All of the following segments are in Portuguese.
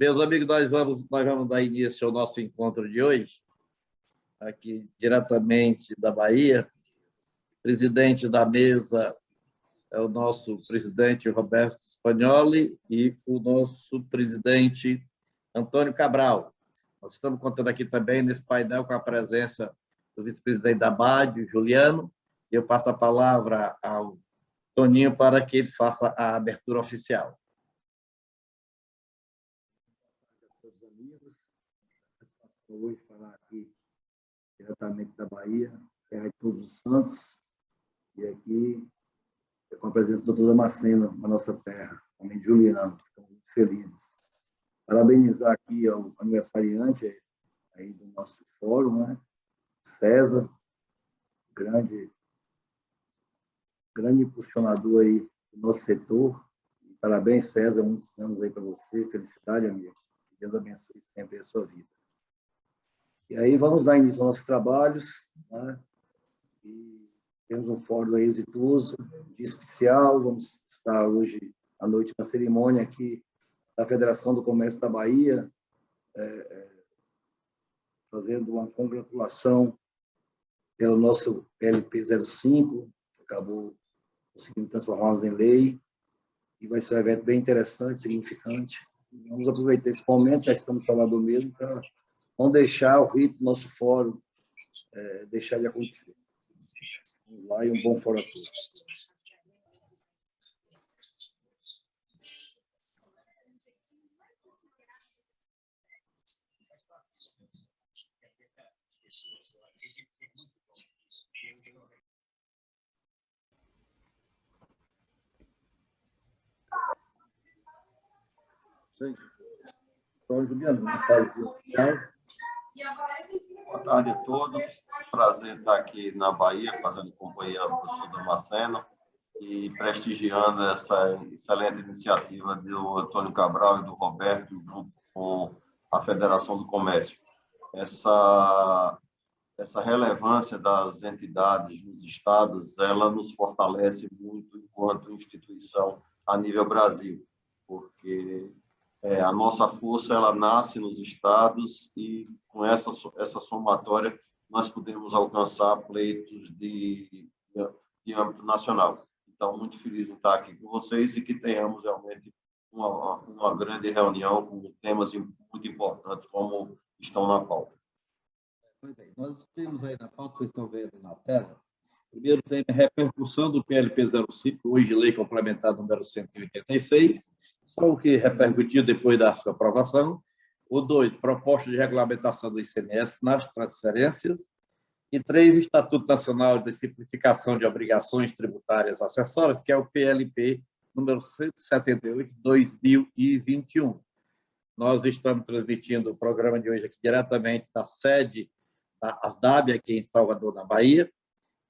Meus amigos, nós vamos dar início ao nosso encontro de hoje, aqui diretamente da Bahia. Presidente da mesa é o nosso presidente Roberto Spagnoli e o nosso presidente Antônio Cabral. Nós estamos contando aqui também nesse painel com a presença do vice-presidente da BAD, Juliano, e eu passo a palavra ao Toninho para que ele faça a abertura oficial. Todos os amigos, hoje falar aqui diretamente da Bahia, terra de Todos os Santos, e aqui com a presença do Dr. Damasceno na nossa terra, também de Juliano, ficamos muito felizes. Parabenizar aqui ao aniversariante aí do nosso fórum, né? César, grande impulsionador aí do nosso setor. Parabéns, César, muitos anos aí para você. Felicidade, amigo. Que Deus abençoe sempre a sua vida. E aí vamos dar início aos nossos trabalhos, né? E temos um fórum aí exitoso, dia especial. Vamos estar hoje à noite na cerimônia aqui da Federação do Comércio da Bahia, fazendo uma congratulação pelo nosso PLP 05, que acabou conseguindo transformá-los em lei, e vai ser um evento bem interessante, significante. Vamos aproveitar esse momento, já estamos falando mesmo, para não deixar o ritmo do nosso fórum deixar de acontecer. Vamos lá, e um bom fórum a todos. Juliano, boa tarde a todos. Prazer estar aqui na Bahia, fazendo companhia ao professor Damasceno e prestigiando essa excelente iniciativa do Antônio Cabral e do Roberto, junto com a Federação do Comércio. Essa relevância das entidades nos estados, ela nos fortalece muito enquanto instituição a nível Brasil, porque a nossa força ela nasce nos estados e com essa somatória nós podemos alcançar pleitos de âmbito nacional. Então, muito feliz em estar aqui com vocês e que tenhamos realmente uma grande reunião com temas muito importantes como estão na pauta. Nós temos aí na pauta, vocês estão vendo na tela, primeiro tem a repercussão do PLP 05, hoje lei complementar número 186, só o que repercutiu depois da sua aprovação. O 2, proposta de regulamentação do ICMS nas transferências. E 3, Estatuto Nacional de Simplificação de Obrigações Tributárias Acessórias, que é o PLP número 178, 2021. Nós estamos transmitindo o programa de hoje aqui diretamente da sede da ASDAB, aqui em Salvador, na Bahia.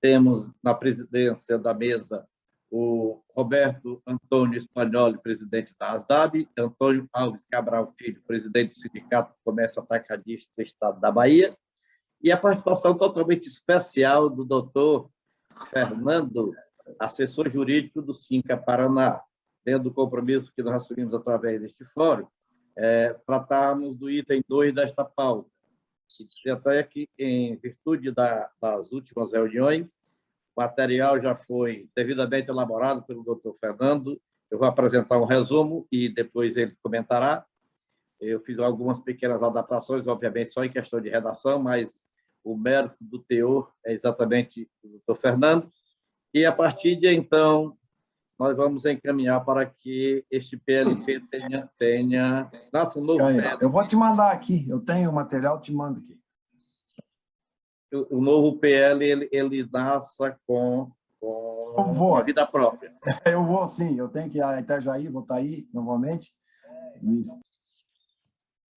Temos na presidência da mesa o Roberto Antônio Spagnoli, presidente da ASDAB, Antônio Alves Cabral Filho, presidente do Sindicato do Comércio Atacadista do Estado da Bahia, e a participação totalmente especial do doutor Fernando, assessor jurídico do SINCA Paraná, dentro do compromisso que nós assumimos através deste fórum, tratarmos do item 2 desta pauta. E até que, em virtude das últimas reuniões, o material já foi devidamente elaborado pelo doutor Fernando. Eu vou apresentar um resumo e depois ele comentará. Eu fiz algumas pequenas adaptações, obviamente só em questão de redação, mas o mérito do teor é exatamente do doutor Fernando. E, a partir de então, nós vamos encaminhar para que este PLP nasça um novo PLP. Eu vou te mandar aqui, eu tenho o material, te mando aqui. O novo PL, ele nasça com a vida própria. Eu vou, sim. Eu tenho que ir a Itajaí, vou estar aí novamente. E...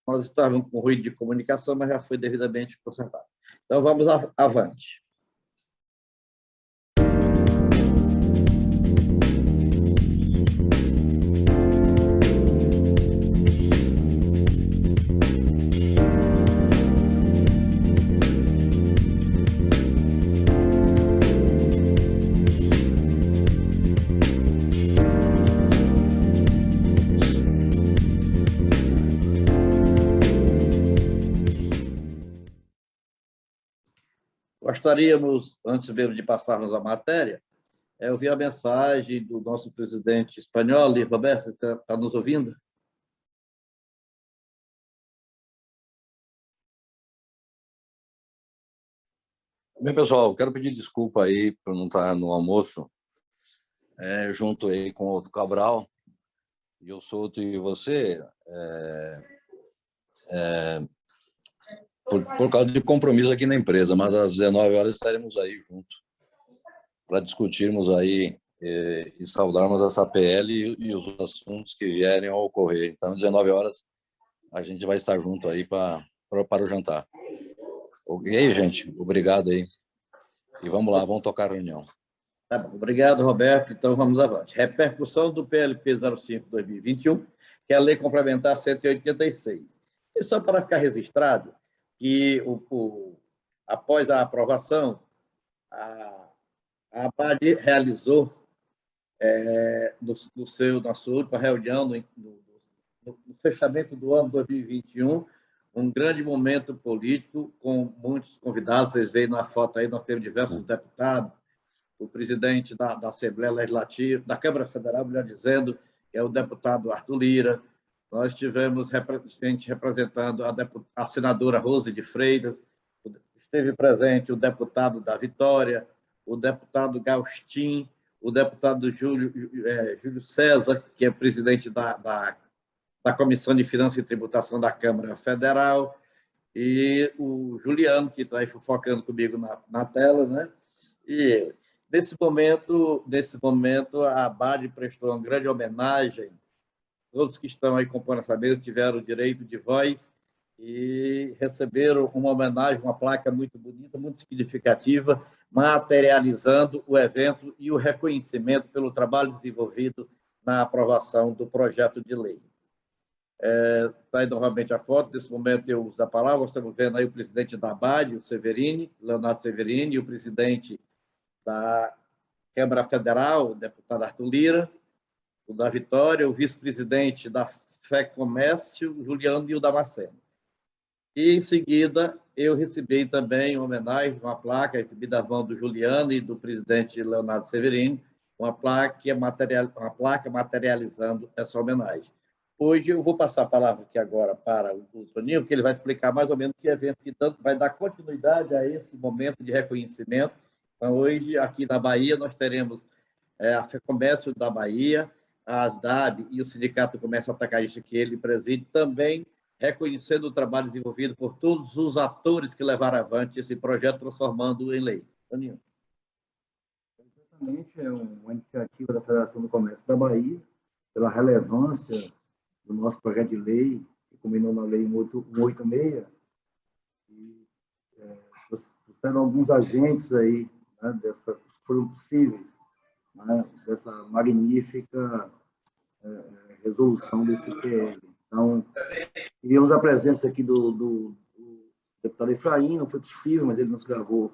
Nós estávamos com ruído de comunicação, mas já foi devidamente consertado. Então, vamos avante. gostaríamos, antes mesmo de passarmos à matéria, ouvir a mensagem do nosso presidente espanhol, Luis Roberto, está nos ouvindo? Bem, pessoal, quero pedir desculpa aí por não estar no almoço, junto aí com o outro Cabral, e eu sou outro e você, por causa de compromisso aqui na empresa, mas às 19 horas estaremos aí juntos para discutirmos aí e saudarmos essa PL e os assuntos que vierem a ocorrer. Então, às 19 horas, a gente vai estar junto aí para o jantar. E aí, gente, obrigado aí. E vamos lá, vamos tocar a reunião. Tá bom. Obrigado, Roberto. Então, vamos avante. Repercussão do PLP 05/2021, que é a Lei Complementar 186. E só para ficar registrado que, após a aprovação, a ABAD realizou, na sua última reunião, no fechamento do ano 2021, um grande momento político, com muitos convidados. Vocês veem na foto aí, nós temos diversos deputados, o presidente da Assembleia Legislativa, da Câmara Federal, melhor dizendo, que é o deputado Arthur Lira. Nós tivemos gente representando a senadora Rose de Freitas, esteve presente o deputado da Vitória, o deputado Gaustin, o deputado Júlio César, que é presidente da Comissão de Finanças e Tributação da Câmara Federal, e o Juliano, que está aí fofocando comigo na tela, né? E nesse momento, a ABAD prestou uma grande homenagem. Todos que estão aí compondo essa mesa tiveram o direito de voz e receberam uma homenagem, uma placa muito bonita, muito significativa, materializando o evento e o reconhecimento pelo trabalho desenvolvido na aprovação do projeto de lei. Está aí novamente a foto. Nesse momento eu uso a palavra. Estamos vendo aí o presidente da ABAD, o Severini, Leonardo Severini, e o presidente da Câmara Federal, o deputado Arthur Lira, o da Vitória, o vice-presidente da FEComércio, o Juliano, e o Damasceno. E, em seguida, eu recebi também uma homenagem, uma placa recebida da mão do Juliano e do presidente Leonardo Severini, uma placa materializando essa homenagem. Hoje eu vou passar a palavra aqui agora para o Toninho, que ele vai explicar mais ou menos que evento que tanto vai dar continuidade a esse momento de reconhecimento. Então, hoje, aqui na Bahia, nós teremos a FEComércio da Bahia, a ASDAB e o Sindicato do Comércio Atacadista, que ele preside, também reconhecendo o trabalho desenvolvido por todos os atores que levaram avante esse projeto, transformando-o em lei. Toninho. Exatamente, é uma iniciativa da Federação do Comércio da Bahia, pela relevância do nosso projeto de lei, que culminou na Lei 186, e trouxeram alguns agentes aí, né, foram possíveis, né, dessa magnífica resolução desse PL. Então, tivemos a presença aqui do deputado Efraim, não foi possível, mas ele nos gravou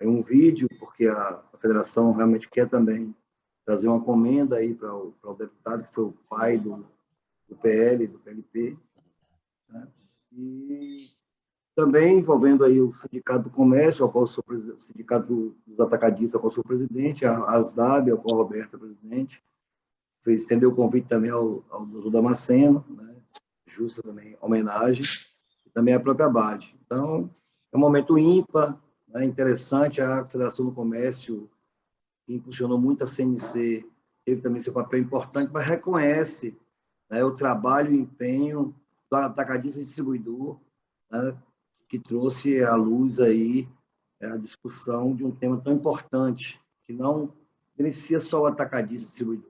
um vídeo, porque a federação realmente quer também trazer uma comenda aí para o deputado, que foi o pai do PL, do PLP, né? E também envolvendo aí o Sindicato do Comércio, ao qual sou o Sindicato dos Atacadistas, ao qual sou presidente, a ASDAB, ao qual o Roberto é presidente, estendeu o convite também ao doutor Damasceno, né? Justa também homenagem, e também a própria ABAD. Então, é um momento ímpar, né? Interessante. A Federação do Comércio, que impulsionou muito a CNC, teve também seu papel importante, mas reconhece, né, o trabalho e o empenho do atacadista e distribuidor, né, que trouxe à luz aí a discussão de um tema tão importante, que não beneficia só o atacadista e distribuidor.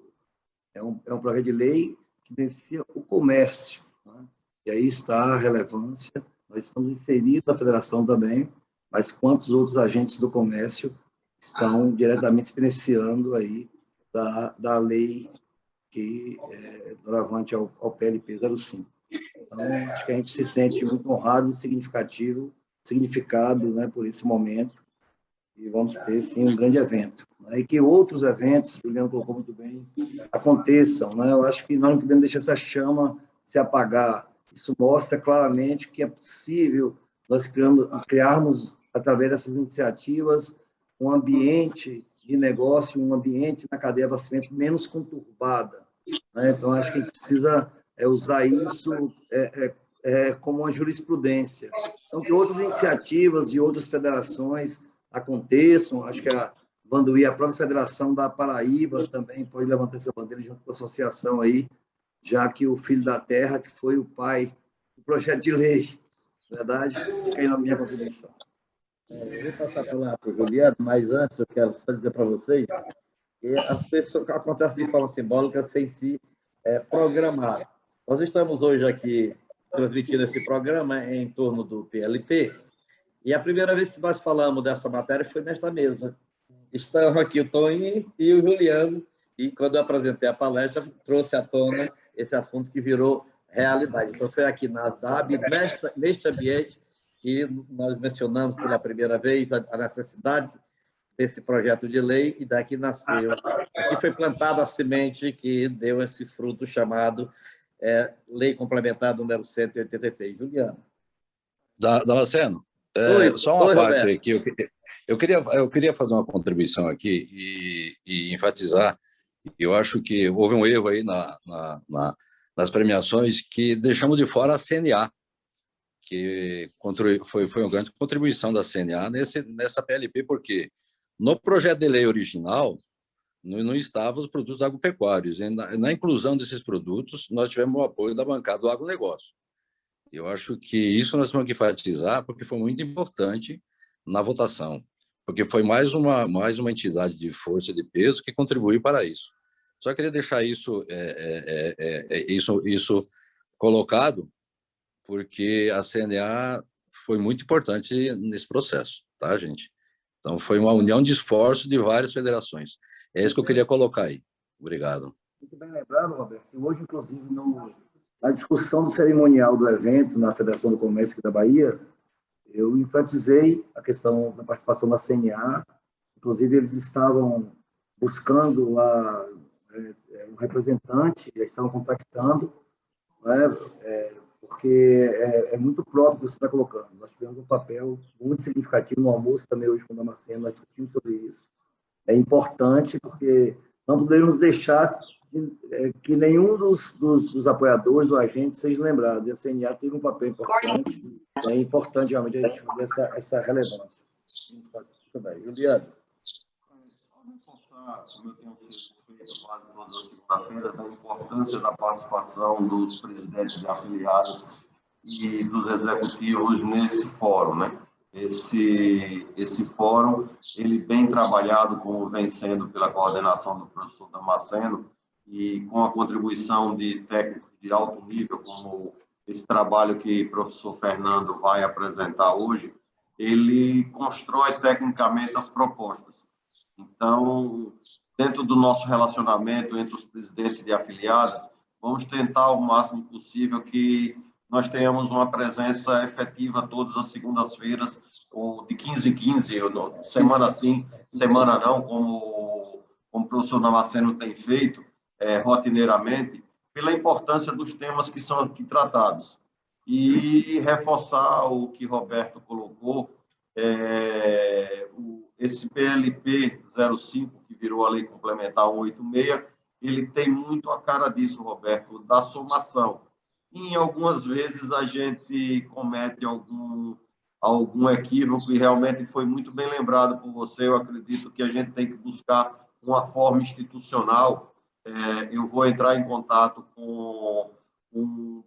É um projeto de lei que beneficia o comércio, né? E aí está a relevância. Nós estamos inseridos na federação também, mas quantos outros agentes do comércio estão diretamente se beneficiando aí da lei que é doravante ao PLP 05. Então, acho que a gente se sente muito honrado e significado, né, por esse momento, e vamos ter, sim, um grande evento. Né, e que outros eventos, Juliano colocou muito bem, aconteçam. Né? Eu acho que nós não podemos deixar essa chama se apagar. Isso mostra claramente que é possível nós criarmos, através dessas iniciativas, um ambiente de negócio, um ambiente na cadeia de abastecimento menos conturbada, né? Então, acho que a gente precisa usar isso como uma jurisprudência. Então, que outras iniciativas de outras federações aconteçam. Acho que a Vanduí, a própria Federação da Paraíba, também pode levantar essa bandeira junto com a associação aí, já que o Filho da Terra, que foi o pai do projeto de lei, verdade, fica aí na minha contribuição. Eu vou passar para o Juliano, mas antes eu quero só dizer para vocês que as pessoas acontecem de forma simbólica sem se programar. Nós estamos hoje aqui transmitindo esse programa em torno do PLP, e a primeira vez que nós falamos dessa matéria foi nesta mesa. Estão aqui o Tony e o Juliano, e quando eu apresentei a palestra, trouxe à tona esse assunto que virou realidade. Então, foi aqui na ASDAB, neste ambiente, que nós mencionamos pela primeira vez a necessidade desse projeto de lei, e daqui nasceu. Aqui foi plantada a semente que deu esse fruto chamado Lei Complementar número 186. Juliano. Damasceno, só uma parte aqui. Eu queria fazer uma contribuição aqui e enfatizar. Eu acho que houve um erro aí nas premiações, que deixamos de fora a CNA, que foi uma grande contribuição da CNA nessa PLP, porque no projeto de lei original não estavam os produtos agropecuários. Na inclusão desses produtos, nós tivemos o apoio da bancada do agronegócio. Eu acho que isso nós temos que enfatizar, porque foi muito importante na votação, porque foi mais uma entidade de força e de peso que contribuiu para isso. Só queria deixar isso colocado, porque a CNA foi muito importante nesse processo, tá, gente? Então, foi uma união de esforços de várias federações. É isso que eu queria colocar aí. Obrigado. Muito bem lembrado, Roberto. E hoje, inclusive, na discussão do cerimonial do evento na Federação do Comércio aqui da Bahia, eu enfatizei a questão da participação da CNA. Inclusive, eles estavam buscando lá um representante, já estavam contactando, né? Porque é muito próprio o que você está colocando. Nós tivemos um papel muito significativo no almoço também hoje com o Damasceno, nós discutimos sobre isso. É importante porque não podemos deixar que nenhum dos apoiadores ou agentes seja lembrado. E a CNA teve um papel importante, é importante realmente a gente fazer essa relevância. Muito bem. Juliano. Como eu tenho feito quase todas as segunda-feiras, a importância da participação dos presidentes de afiliados e dos executivos nesse fórum, né? Esse fórum, ele bem trabalhado, como vem sendo pela coordenação do professor Damasceno, e com a contribuição de técnicos de alto nível, como esse trabalho que o professor Fernando vai apresentar hoje, ele constrói tecnicamente as propostas. Então, dentro do nosso relacionamento entre os presidentes de afiliadas, vamos tentar o máximo possível que nós tenhamos uma presença efetiva todas as segundas-feiras, ou de 15 em 15, semana sim, semana não, como o professor Damasceno tem feito rotineiramente, pela importância dos temas que são aqui tratados. E reforçar o que Roberto colocou, esse PLP 05, que virou a Lei Complementar 186, ele tem muito a cara disso, Roberto, da somação. E, em algumas vezes, a gente comete algum equívoco, e realmente foi muito bem lembrado por você. Eu acredito que a gente tem que buscar uma forma institucional. Eu vou entrar em contato com o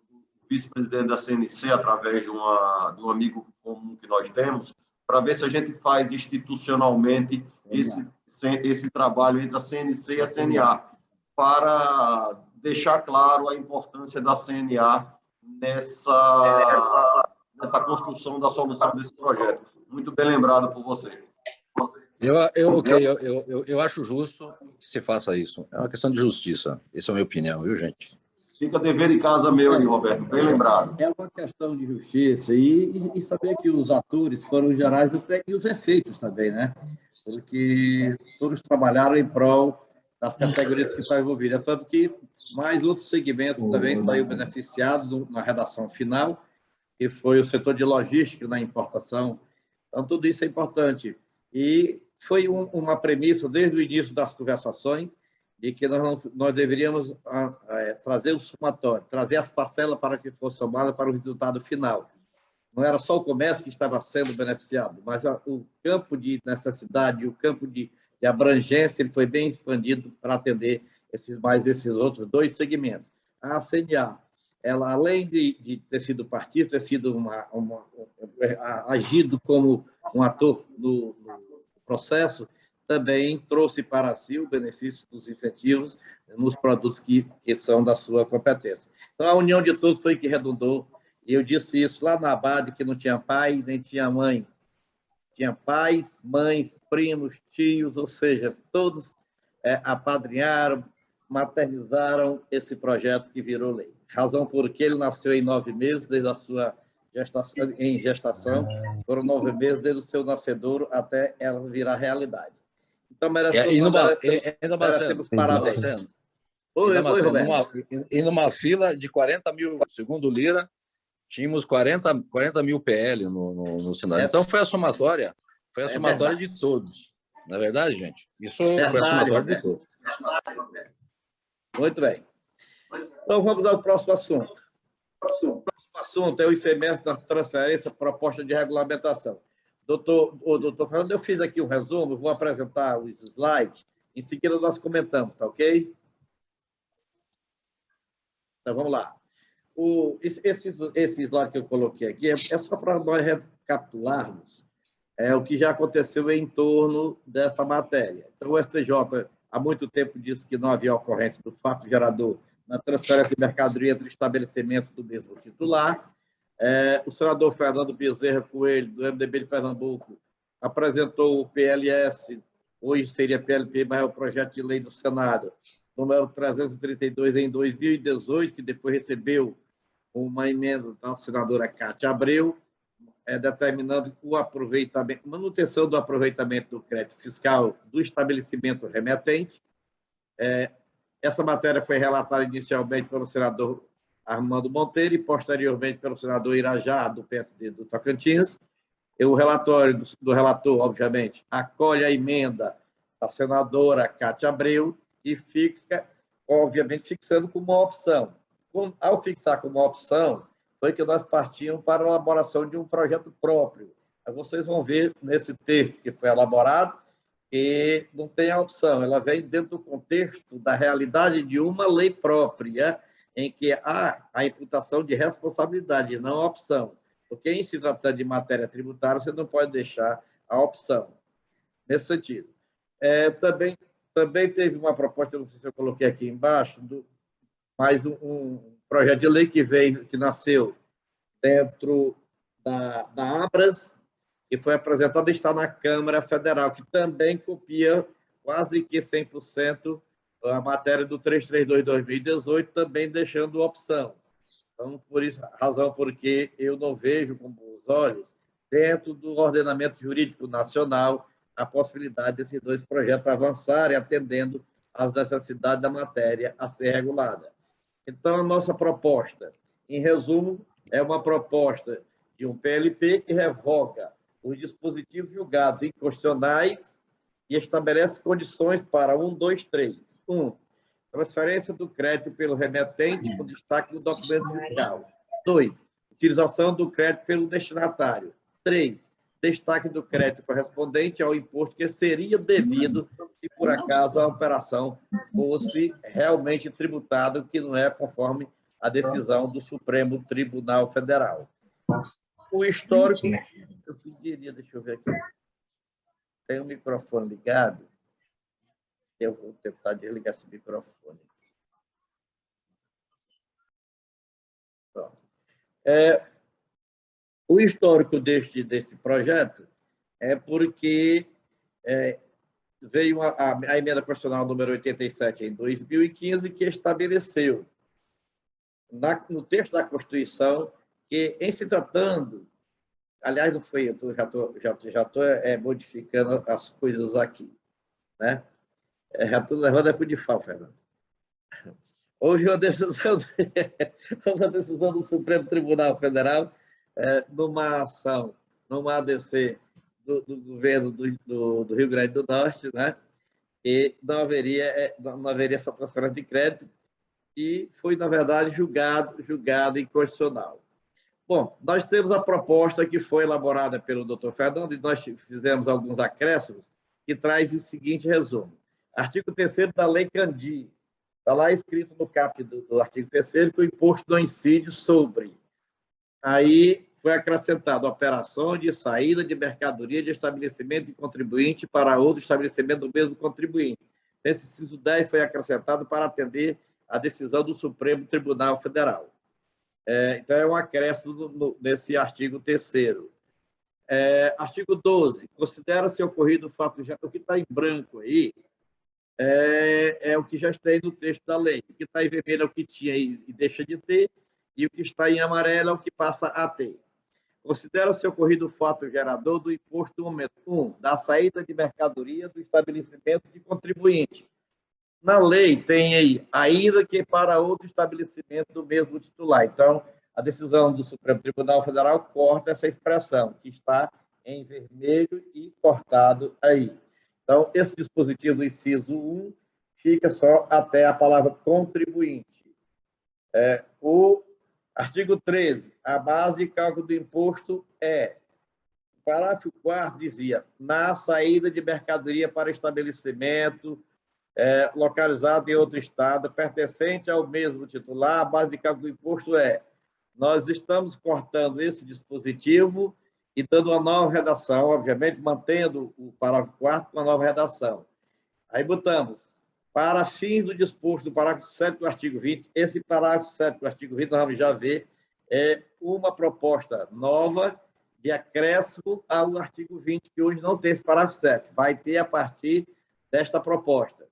vice-presidente da CNC, através de um amigo comum que nós temos, para ver se a gente faz institucionalmente esse trabalho entre a CNC e a CNA, para deixar claro a importância da CNA nessa construção da solução desse projeto. Muito bem lembrado por você. Eu acho justo que se faça isso. É uma questão de justiça. Essa é a minha opinião, viu, gente? Fica dever de casa meu aí, Roberto, bem lembrado. É uma questão de justiça e saber que os atores foram gerais e os efeitos também, né? Porque todos trabalharam em prol das categorias que estão envolvidas. Tanto que mais outro segmento também saiu beneficiado na redação final, que foi o setor de logística na importação. Então, tudo isso é importante. E foi uma premissa, desde o início das conversações, de que nós deveríamos trazer o somatório, trazer as parcelas para que fosse somada para o resultado final. Não era só o comércio que estava sendo beneficiado, mas o campo de necessidade, o campo de abrangência, ele foi bem expandido para atender esses outros dois segmentos. A CNA, ela, além de ter sido partido, ter sido agido como um ator no processo, também trouxe para si o benefício dos incentivos nos produtos que são da sua competência. Então, a união de todos foi que redundou. E eu disse isso lá na ABAD, que não tinha pai nem tinha mãe. Tinha pais, mães, primos, tios, ou seja, todos apadrinharam, maternizaram esse projeto que virou lei. Razão por que ele nasceu em 9 meses, desde a sua gestação, foram 9 meses desde o seu nascedouro até ela virar realidade. Então, merecemos parabéns. Oi, Roberto. E numa fila de 40 mil, segundo o Lira, tínhamos 40 mil PL no Senado. Então, foi a somatória de todos. Não é verdade, gente? Isso foi a somatória de todos. Muito bem. Então, vamos ao próximo assunto. O próximo assunto é o ICMS da transferência proposta de regulamentação. Doutor Fernando, eu fiz aqui um resumo, vou apresentar os slides, em seguida nós comentamos, tá ok? Então, vamos lá. Esse slide que eu coloquei aqui é só para nós recapitularmos o que já aconteceu em torno dessa matéria. Então, o STJ, há muito tempo, disse que não havia ocorrência do fato gerador na transferência de mercadoria entre estabelecimentos do mesmo titular. O senador Fernando Bezerra Coelho, do MDB de Pernambuco, apresentou o PLS, hoje seria PLP, mas é o projeto de lei do Senado, número 332, em 2018, que depois recebeu uma emenda da senadora Cátia Abreu, determinando o aproveitamento, manutenção do aproveitamento do crédito fiscal do estabelecimento remetente. Essa matéria foi relatada inicialmente pelo senador Armando Monteiro e, posteriormente, pelo senador Irajá, do PSD do Tocantins. O relatório do relator, obviamente, acolhe a emenda da senadora Cátia Abreu e fixa, obviamente, fixando como uma opção. Ao fixar como uma opção, foi que nós partimos para a elaboração de um projeto próprio. Vocês vão ver nesse texto que foi elaborado que não tem a opção, ela vem dentro do contexto da realidade de uma lei própria, em que há a imputação de responsabilidade, não a opção. Porque, em se tratando de matéria tributária, você não pode deixar a opção. Nesse sentido. Também teve uma proposta, não sei se eu coloquei aqui embaixo, mais um projeto de lei que nasceu dentro da Abras, que foi apresentado e está na Câmara Federal, que também copia quase que 100% a matéria do 332 de 2018, também deixando opção. Então, por isso, razão porque eu não vejo com bons olhos, dentro do ordenamento jurídico nacional, a possibilidade desses dois projetos avançarem, atendendo às necessidades da matéria a ser regulada. Então, a nossa proposta, em resumo, é uma proposta de um PLP que revoga os dispositivos julgados inconstitucionais e estabelece condições para 1, 2, 3. 1. Transferência do crédito pelo remetente com destaque do documento fiscal. 2. Utilização do crédito pelo destinatário. 3. Destaque do crédito correspondente ao imposto que seria devido se, por acaso, a operação fosse realmente tributada, o que não é conforme a decisão do Supremo Tribunal Federal. O histórico... Eu pediria, deixa eu ver aqui. Tem o microfone ligado. Eu vou tentar desligar esse microfone. Pronto. O histórico desse projeto é porque veio a emenda constitucional número 87 em 2015, que estabeleceu, no texto da Constituição, que, em se tratando, aliás, não foi, eu já estou modificando as coisas aqui, né? Já estou levando para o DIFAL, Fernando. Hoje, uma decisão do Supremo Tribunal Federal numa ação, numa ADC do governo do Rio Grande do Norte, né? E não haveria essa transferência de crédito, e foi, na verdade, julgado inconstitucional. Bom, nós temos a proposta que foi elaborada pelo Dr. Fernando, e nós fizemos alguns acréscimos, que traz o seguinte resumo. Artigo 3º da Lei Candir. Está lá escrito no caput do artigo 3º que o imposto não incide sobre. Aí foi acrescentado operações de saída de mercadoria de estabelecimento de contribuinte para outro estabelecimento do mesmo contribuinte. Esse inciso 10 foi acrescentado para atender a decisão do Supremo Tribunal Federal. Então, é um acréscimo nesse artigo 3º. Artigo 12. Considera-se ocorrido o fato... O que está em branco aí é o que já está aí no texto da lei. O que está em vermelho é o que tinha e deixa de ter, e o que está em amarelo é o que passa a ter. Considera-se ocorrido o fato gerador do imposto no momento 1, da saída de mercadoria do estabelecimento de contribuinte. Na lei tem aí, ainda que para outro estabelecimento do mesmo titular. Então, a decisão do Supremo Tribunal Federal corta essa expressão, que está em vermelho e cortado aí. Então, esse dispositivo do inciso 1 fica só até a palavra contribuinte. O artigo 13, a base de cálculo do imposto é... O parágrafo 4º dizia, na saída de mercadoria para estabelecimento localizado em outro estado, pertencente ao mesmo titular, a base de cálculo do imposto é... Nós estamos cortando esse dispositivo e dando uma nova redação, obviamente, mantendo o parágrafo 4º com uma nova redação. Aí botamos, para fins do disposto do parágrafo 7º do artigo 20, esse parágrafo 7º do artigo 20, nós vamos já ver, é uma proposta nova de acréscimo ao artigo 20, que hoje não tem esse parágrafo 7º, vai ter a partir desta proposta.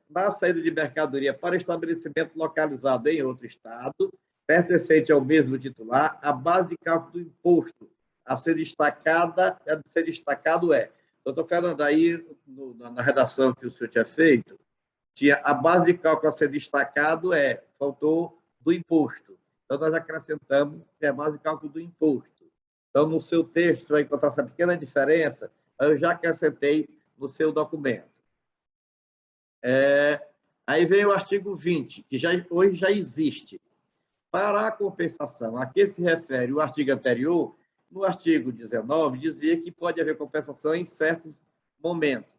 Na saída de mercadoria para estabelecimento localizado em outro estado, pertencente ao mesmo titular, a base de cálculo do imposto a ser destacado é... Doutor Fernando, aí, na redação que o senhor tinha feito, tinha a base de cálculo a ser destacado faltou do imposto. Então, nós acrescentamos que é a base de cálculo do imposto. Então, no seu texto, vai encontrar essa pequena diferença, eu já acrescentei no seu documento. Aí vem o artigo 20, que hoje já existe. Para a compensação a que se refere o artigo anterior, no artigo 19, dizia que pode haver compensação em certos momentos,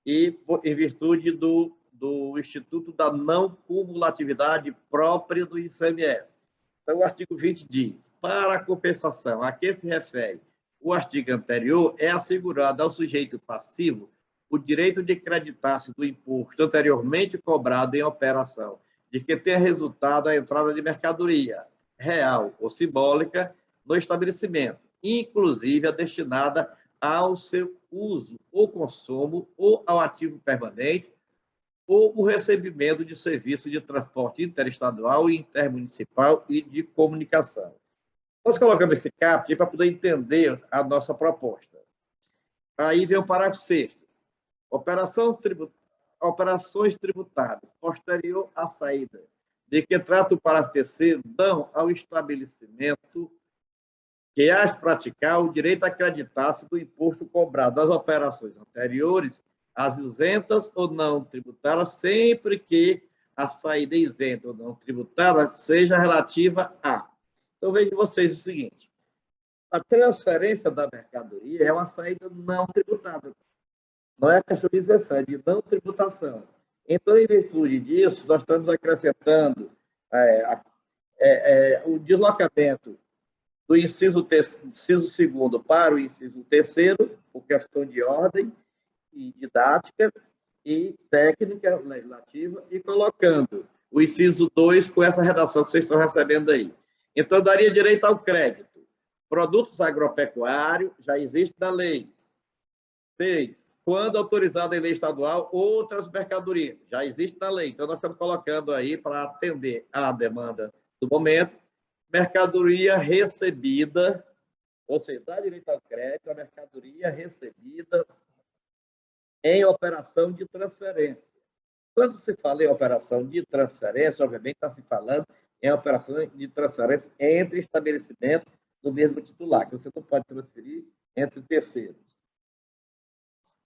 e em virtude do Instituto da Não Cumulatividade própria do ICMS. Então, o artigo 20 diz, para a compensação a que se refere o artigo anterior, é assegurado ao sujeito passivo o direito de creditar-se do imposto anteriormente cobrado em operação, de que tenha resultado a entrada de mercadoria, real ou simbólica, no estabelecimento, inclusive a destinada ao seu uso ou consumo, ou ao ativo permanente, ou o recebimento de serviço de transporte interestadual e intermunicipal e de comunicação. Nós colocamos esse caput para poder entender a nossa proposta. Aí vem o parágrafo 6º. Operações tributárias posterior à saída, de que trata o parágrafo 3º, dão ao estabelecimento que as praticar o direito a acreditar-se do imposto cobrado das operações anteriores, as isentas ou não tributárias, sempre que a saída isenta ou não tributária seja relativa a... Então, vejam vocês o seguinte, a transferência da mercadoria é uma saída não tributável. Não é questão de isenção, é de não tributação. Então, em virtude disso, nós estamos acrescentando o deslocamento do inciso 2º para o inciso 3º, por questão de ordem e didática e técnica legislativa, e colocando o inciso 2 com essa redação que vocês estão recebendo aí. Então, daria direito ao crédito. Produtos agropecuários já existe na lei. 6. Quando autorizado em lei estadual, outras mercadorias. Já existe na lei. Então, nós estamos colocando aí para atender à demanda do momento, mercadoria recebida, ou seja, dá direito ao crédito, a mercadoria recebida em operação de transferência. Quando se fala em operação de transferência, obviamente está se falando em operação de transferência entre estabelecimentos do mesmo titular, que você não pode transferir entre terceiros.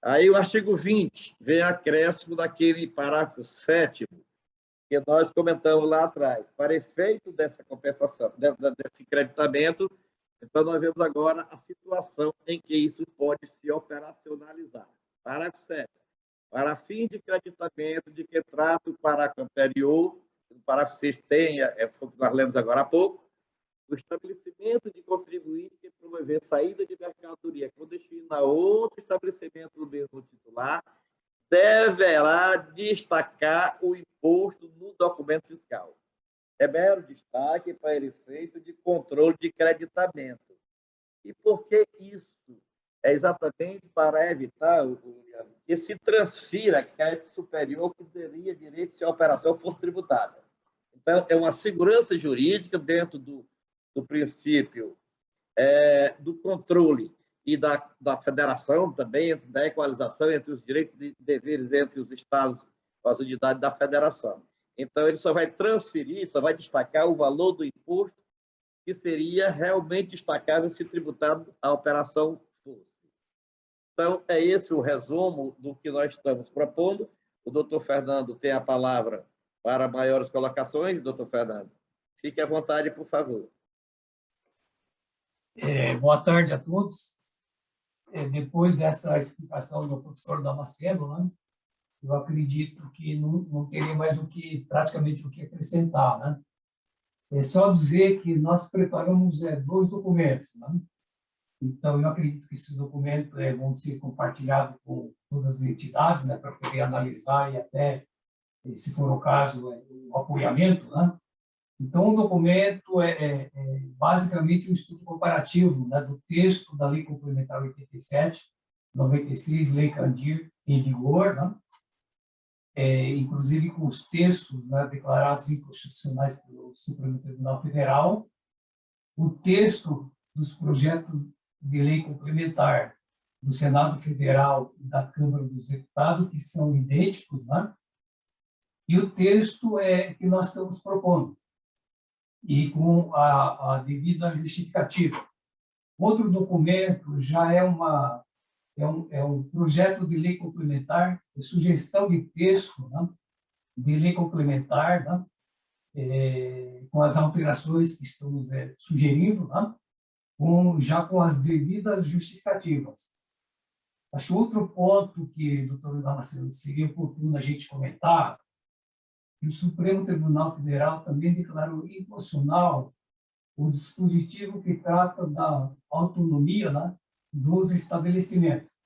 Aí o artigo 20 vem acréscimo daquele parágrafo 7º, que nós comentamos lá atrás. Para efeito dessa compensação, desse creditamento, então nós vemos agora a situação em que isso pode se operacionalizar. Parágrafo 7º. Para fim de creditamento de que trata o parágrafo anterior, o parágrafo 6º tem, foi o que nós lemos agora há pouco, o estabelecimento de contribuinte que promover saída de mercadoria com destino a outro estabelecimento do mesmo titular deverá destacar o imposto no documento fiscal. É mero destaque para efeito de controle de creditamento. E por que isso? É exatamente para evitar que se transfira crédito superior que teria direito se a operação fosse tributada. Então, é uma segurança jurídica dentro do princípio do controle e da federação também, da equalização entre os direitos e deveres entre os estados e as unidades da federação. Então, ele só vai transferir, só vai destacar o valor do imposto que seria realmente destacável se tributado a operação fosse. Então, é esse o resumo do que nós estamos propondo. O doutor Fernando tem a palavra para maiores colocações. Doutor Fernando, fique à vontade, por favor. Boa tarde a todos. Depois dessa explicação do professor Damasceno, né, eu acredito que não teria mais praticamente o que acrescentar, né? É só dizer que nós preparamos 2 documentos, né? Então, eu acredito que esses documentos vão ser compartilhados com todas as entidades, né, para poder analisar e até, se for o caso, o apoiamento, né? Então, o documento é basicamente um estudo comparativo, né, do texto da Lei Complementar 87, 96, Lei Candir, em vigor, né? Inclusive com os textos, né, declarados inconstitucionais pelo Supremo Tribunal Federal, o texto dos projetos de lei complementar do Senado Federal e da Câmara dos Deputados, que são idênticos, né? E o texto que nós estamos propondo, e com a devida justificativa. Outro documento já é um projeto de lei complementar, sugestão de texto, né, de lei complementar, né, com as alterações que estamos sugerindo, né, já com as devidas justificativas. Acho que outro ponto que, doutor Damasceno, seria oportuno a gente comentar, que o Supremo Tribunal Federal também declarou inconstitucional o dispositivo que trata da autonomia, né, dos estabelecimentos.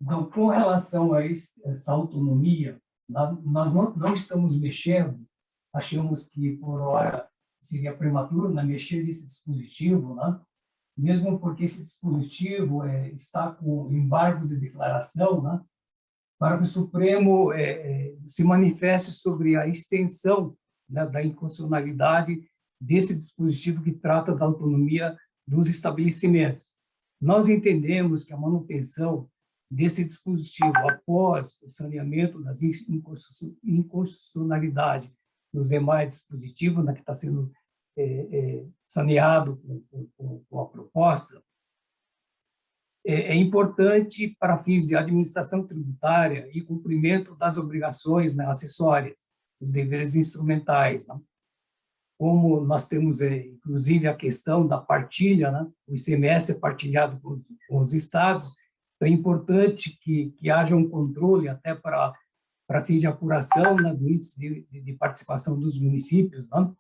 Então, com relação a essa autonomia, nós não estamos mexendo, achamos que, por hora, seria prematuro, né, mexer nesse dispositivo, né, mesmo porque esse dispositivo está com embargos de declaração, né, para que o Supremo se manifeste sobre a extensão, né, da inconstitucionalidade desse dispositivo que trata da autonomia dos estabelecimentos. Nós entendemos que a manutenção desse dispositivo após o saneamento das inconstitucionalidades nos demais dispositivos, né, que está sendo saneado com a proposta, é importante para fins de administração tributária e cumprimento das obrigações, né, acessórias, os deveres instrumentais, né? Como nós temos, inclusive, a questão da partilha, né? O ICMS é partilhado com os estados, então é importante que haja um controle até para fins de apuração, né, do índice de participação dos municípios, né?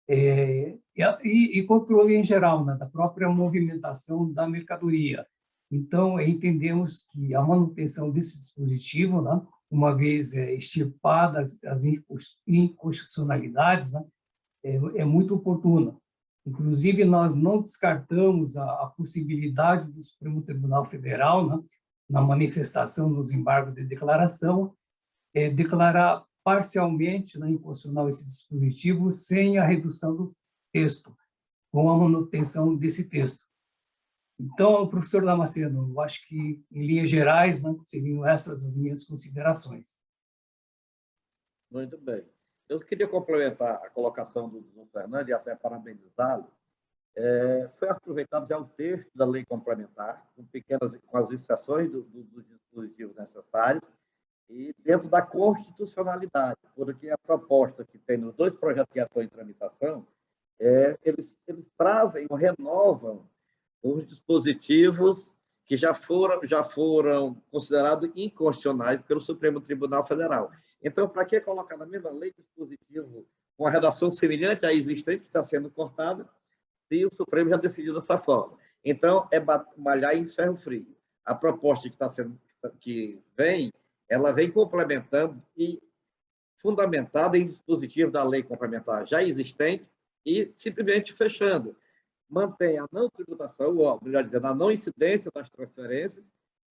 E controle em geral, né, da própria movimentação da mercadoria. Então, entendemos que a manutenção desse dispositivo, né, uma vez extirpadas as inconstitucionalidades, né, é muito oportuna. Inclusive, nós não descartamos a possibilidade do Supremo Tribunal Federal, né, na manifestação nos embargos de declaração, declarar parcialmente, né, inconstitucional esse dispositivo sem a redução do texto, com a manutenção desse texto. Então, professor Damasceno, eu acho que, em linhas gerais, né, seriam essas as minhas considerações. Muito bem. Eu queria complementar a colocação do doutor Fernando e até parabenizá-lo, Foi aproveitado já o texto da lei complementar, com as exceções dos dispositivos necessários, e dentro da constitucionalidade, porque a proposta que tem nos 2 projetos que já estão em tramitação, eles trazem ou renovam os dispositivos que já foram considerados inconstitucionais pelo Supremo Tribunal Federal. Então, para que colocar na mesma lei dispositivo com a redação semelhante à existente que está sendo cortada, se o Supremo já decidiu dessa forma? Então, é malhar em ferro frio. A proposta ela vem complementando e fundamentada em dispositivo da lei complementar já existente e simplesmente fechando. Mantém a não tributação, ou melhor dizendo, a não incidência das transferências,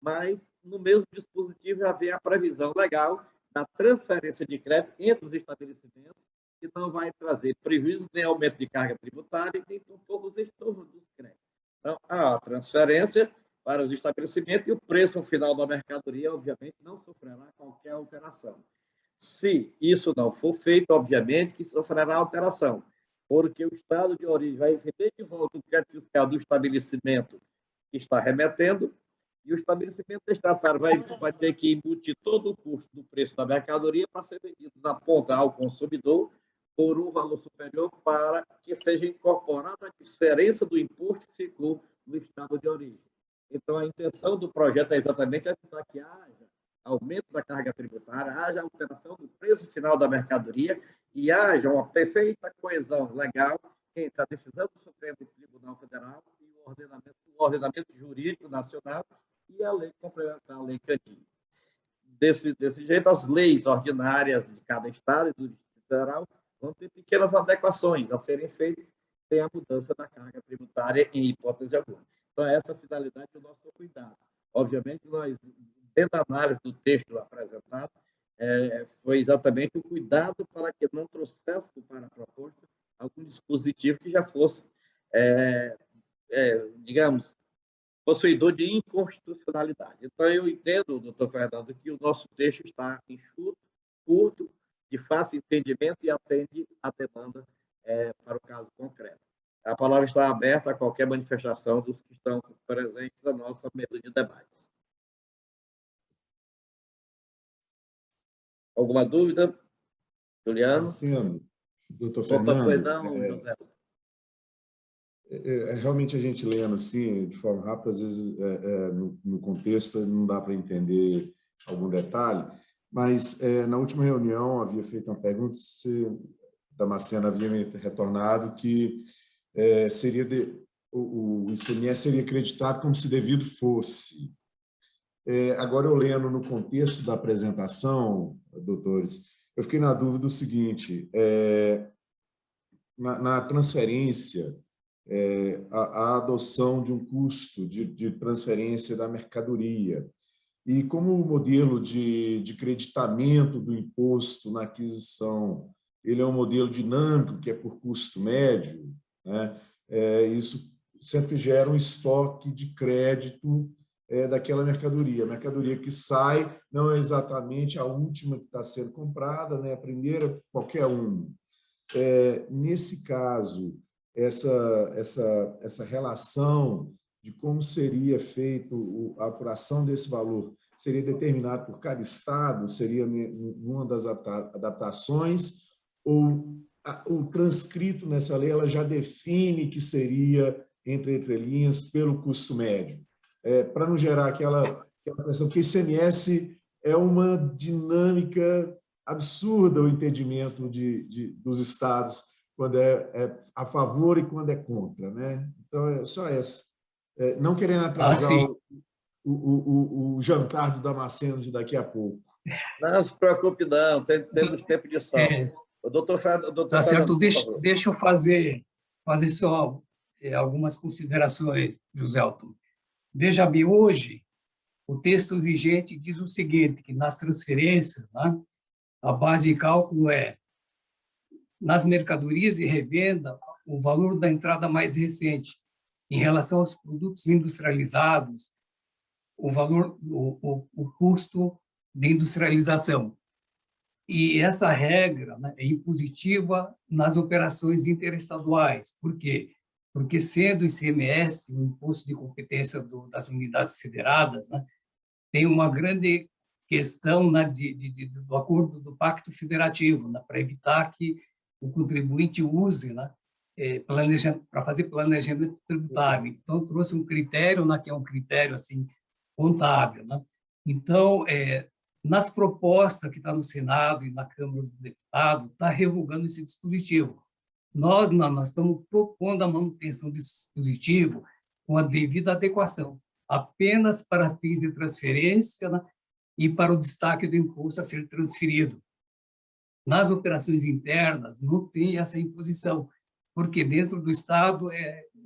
mas no mesmo dispositivo já vem a previsão legal da transferência de crédito entre os estabelecimentos, que não vai trazer prejuízo nem aumento de carga tributária, nem tampouco os estornos dos créditos. Então, a transferência para os estabelecimentos e o preço final da mercadoria, obviamente, não sofrerá qualquer alteração. Se isso não for feito, obviamente, que sofrerá alteração, porque o Estado de origem vai receber de volta o crédito fiscal do estabelecimento que está remetendo, e o estabelecimento destinatário vai ter que embutir todo o custo do preço da mercadoria para ser vendido na ponta ao consumidor por um valor superior para que seja incorporada a diferença do imposto que ficou no Estado de origem. Então, a intenção do projeto é exatamente evitar que haja aumento da carga tributária, haja alteração do preço final da mercadoria e haja uma perfeita coesão legal entre a decisão do Supremo Tribunal Federal e o ordenamento jurídico nacional e a lei complementar, a lei Candim. Desse jeito, as leis ordinárias de cada estado e do Distrito Federal vão ter pequenas adequações a serem feitas sem a mudança da carga tributária em hipótese alguma. Então, essa é a finalidade do nosso cuidado. Obviamente, nós, dentro da análise do texto apresentado, foi exatamente o cuidado para que não trouxesse para a proposta algum dispositivo que já fosse, digamos, possuidor de inconstitucionalidade. Então, eu entendo, doutor Fernando, que o nosso texto está enxuto, curto, de fácil entendimento e atende à demanda para o caso concreto. A palavra está aberta a qualquer manifestação dos que estão presentes na nossa mesa de debates. Alguma dúvida, Juliano? Sim, doutor Opa, Fernando. foi não, José. Realmente a gente lendo assim, de forma rápida, às vezes no contexto não dá para entender algum detalhe, mas na última reunião havia feito uma pergunta, se Damasceno havia me retornado que o ICMS seria acreditado como se devido fosse. Agora, eu lendo no contexto da apresentação, doutores, eu fiquei na dúvida do seguinte, na transferência, a adoção de um custo de transferência da mercadoria, e como o modelo de creditamento do imposto na aquisição, ele é um modelo dinâmico, que é por custo médio, né? Isso sempre gera um estoque de crédito daquela mercadoria. A mercadoria que sai não é exatamente a última que está sendo comprada, né? A primeira, qualquer uma. Nesse caso, essa relação de como seria feito a apuração desse valor seria determinado por cada estado, seria uma das adaptações, ou o transcrito nessa lei ela já define que seria, entre entrelinhas, pelo custo médio? Para não gerar aquela questão, porque ICMS é uma dinâmica absurda, o entendimento dos estados, quando é a favor e quando é contra, né? Então, é só essa. Não querendo atrasar o jantar do Damasceno de daqui a pouco. Não se preocupe, não. Temos tempo de sobra. O doutor Fernando, tá certo. Deixa eu fazer só algumas considerações, José Elton. Veja bem, hoje, o texto vigente diz o seguinte, que nas transferências, né, a base de cálculo nas mercadorias de revenda, o valor da entrada mais recente em relação aos produtos industrializados, o custo de industrialização. E essa regra, né, é impositiva nas operações interestaduais. Por quê? porque sendo o ICMS o imposto de competência das unidades federadas, né, tem uma grande questão, né, do acordo do Pacto Federativo, né, para evitar que o contribuinte use, né, para fazer planejamento tributário. Então, trouxe um critério, né, que é um critério assim, contábil. Né? Então, nas propostas que está no Senado e na Câmara dos Deputados, está revogando esse dispositivo. Nós estamos propondo a manutenção desse dispositivo com a devida adequação, apenas para fins de transferência, né, e para o destaque do imposto a ser transferido. Nas operações internas, não tem essa imposição, porque dentro do Estado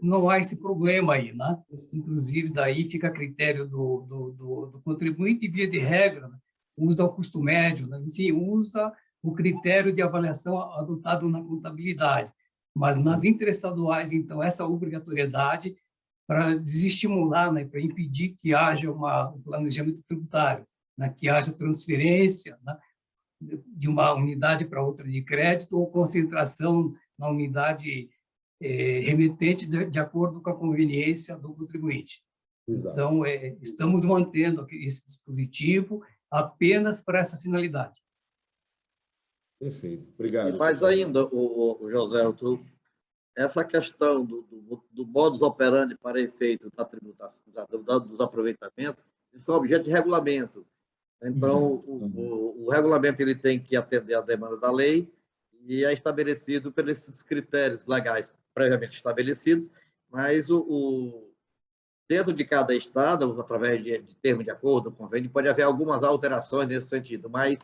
não há esse problema aí, né? Inclusive, daí fica a critério do contribuinte, e, via de regra, né, usa o custo médio, né? Enfim, usa o critério de avaliação adotado na contabilidade. Mas nas interestaduais, então, essa obrigatoriedade para desestimular, né, para impedir que haja um planejamento tributário, né, que haja transferência, né, de uma unidade para outra de crédito ou concentração na unidade remetente de acordo com a conveniência do contribuinte. Exato. Então, estamos mantendo esse dispositivo apenas para essa finalidade. Perfeito. Obrigado. E mais ainda, o José, essa questão do modus operandi para efeito da tributação, dos aproveitamentos, são objeto de regulamento. Então, o regulamento ele tem que atender à demanda da lei e é estabelecido por esses critérios legais previamente estabelecidos, mas dentro de cada estado, através de termo de acordo, convênio, pode haver algumas alterações nesse sentido, mas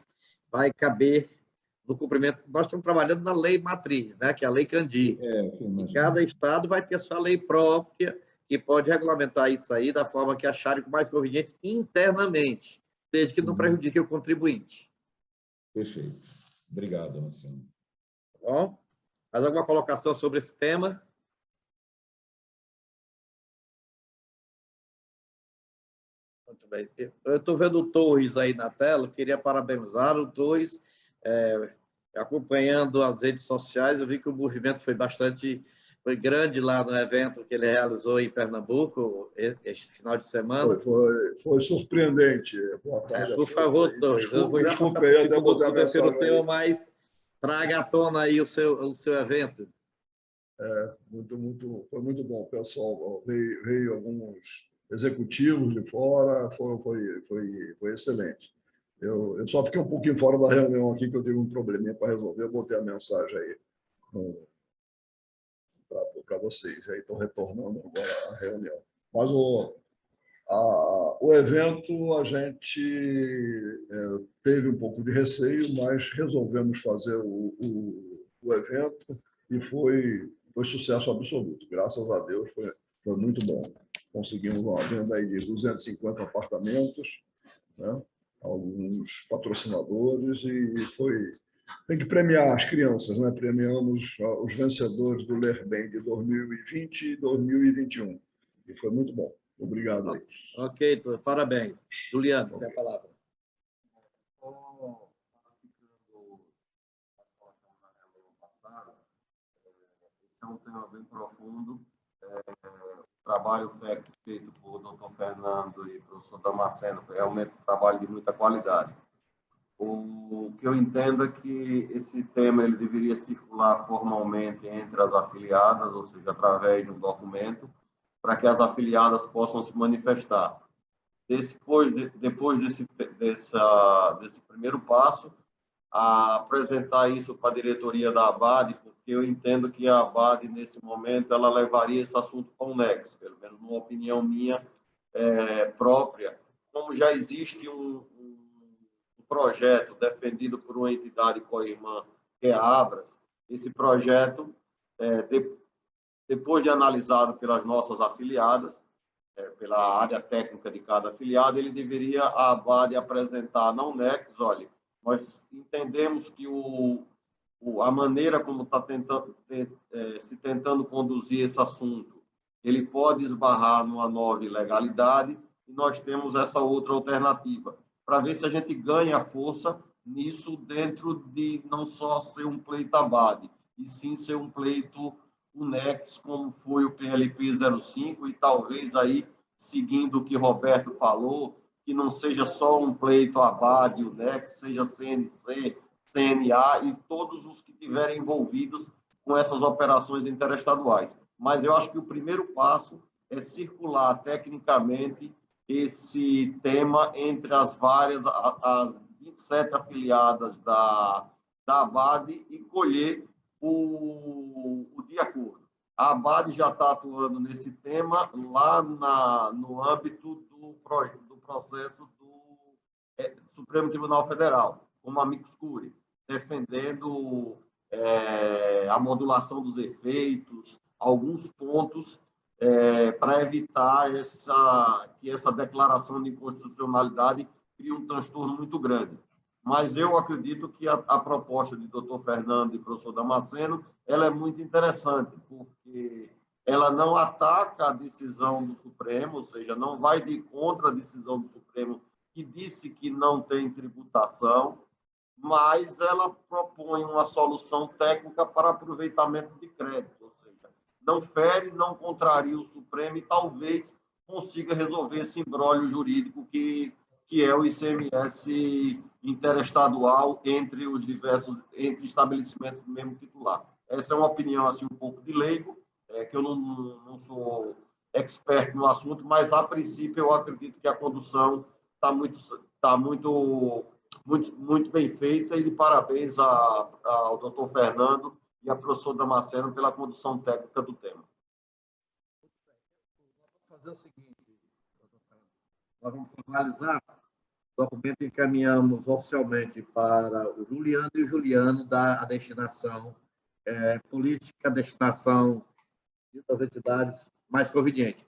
vai caber no cumprimento. Nós estamos trabalhando na lei matriz, né, que é a Lei Candir. E cada estado vai ter sua lei própria, que pode regulamentar isso aí da forma que acharem mais conveniente internamente, desde que não prejudique o contribuinte. Perfeito. Obrigado, Marcelo. Tá bom? Mais alguma colocação sobre esse tema? Muito bem. Eu estou vendo o Torres aí na tela, queria parabenizar o Torres, acompanhando as redes sociais, eu vi que o movimento foi grande lá no evento que ele realizou em Pernambuco, este final de semana. Foi surpreendente. Boa tarde. Por favor, Torres, eu vou já passar para o terceiro tema, mas traga à tona aí o seu evento. Foi muito bom, pessoal. Veio alguns executivos de fora, foi excelente. Eu só fiquei um pouquinho fora da reunião aqui, que eu tive um probleminha para resolver, eu botei a mensagem aí para vocês. Aí estão retornando agora a reunião. Mas o evento, a gente teve um pouco de receio, mas resolvemos fazer o evento e foi sucesso absoluto. Graças a Deus, foi muito bom. Conseguimos uma venda aí de 250 apartamentos, né? Alguns patrocinadores, e tem que premiar as crianças, né? Premiamos os vencedores do Ler Bem de 2020 e 2021. E foi muito bom. Obrigado aí. Ok, parabéns. Juliano, tem a palavra. Esse é um tema bem profundo. O trabalho feito por Dr. Fernando e professor Damasceno foi realmente um trabalho de muita qualidade. O que eu entendo é que esse tema ele deveria circular formalmente entre as afiliadas, ou seja, através de um documento, para que as afiliadas possam se manifestar. Depois desse primeiro passo, apresentar isso para a diretoria da ABAD, porque eu entendo que a ABAD, nesse momento, ela levaria esse assunto para o NEX, pelo menos numa opinião minha própria. Como já existe um projeto defendido por uma entidade co-irmã, que é a Abras, esse projeto, depois de analisado pelas nossas afiliadas, pela área técnica de cada afiliado, ele deveria, a ABAD, apresentar na UNEX, olha, nós entendemos que a maneira como está se tentando conduzir esse assunto, ele pode esbarrar numa nova ilegalidade, e nós temos essa outra alternativa, para ver se a gente ganha força nisso, dentro de não só ser um pleito ABAD, e sim ser um pleito o NEX, como foi o PLP 05, e talvez aí, seguindo o que Roberto falou, que não seja só um pleito ABAD e o NEX, seja CNC, CNA e todos os que estiverem envolvidos com essas operações interestaduais. Mas eu acho que o primeiro passo é circular tecnicamente esse tema entre as 27 afiliadas da ABAD e colher o de acordo. A ABAD já está atuando nesse tema lá no âmbito do processo do Supremo Tribunal Federal, como amicus curiae, defendendo a modulação dos efeitos, alguns pontos para evitar que essa declaração de inconstitucionalidade crie um transtorno muito grande. Mas eu acredito que a proposta de doutor Fernando e professor Damasceno ela é muito interessante, porque ela não ataca a decisão do Supremo, ou seja, não vai de contra a decisão do Supremo, que disse que não tem tributação, mas ela propõe uma solução técnica para aproveitamento de crédito, ou seja, não fere, não contraria o Supremo e talvez consiga resolver esse imbróglio jurídico que é o ICMS interestadual entre estabelecimentos do mesmo titular. Essa é uma opinião assim, um pouco de leigo, que eu não sou expert no assunto, mas, a princípio, eu acredito que a condução está muito bem feita, e de parabéns ao doutor Fernando e ao professor Damasceno pela condução técnica do tema. Vamos fazer o seguinte, nós vamos formalizar o documento, encaminhamos oficialmente para o Juliano, e o Juliano dá a destinação política, a destinação das entidades mais convenientes.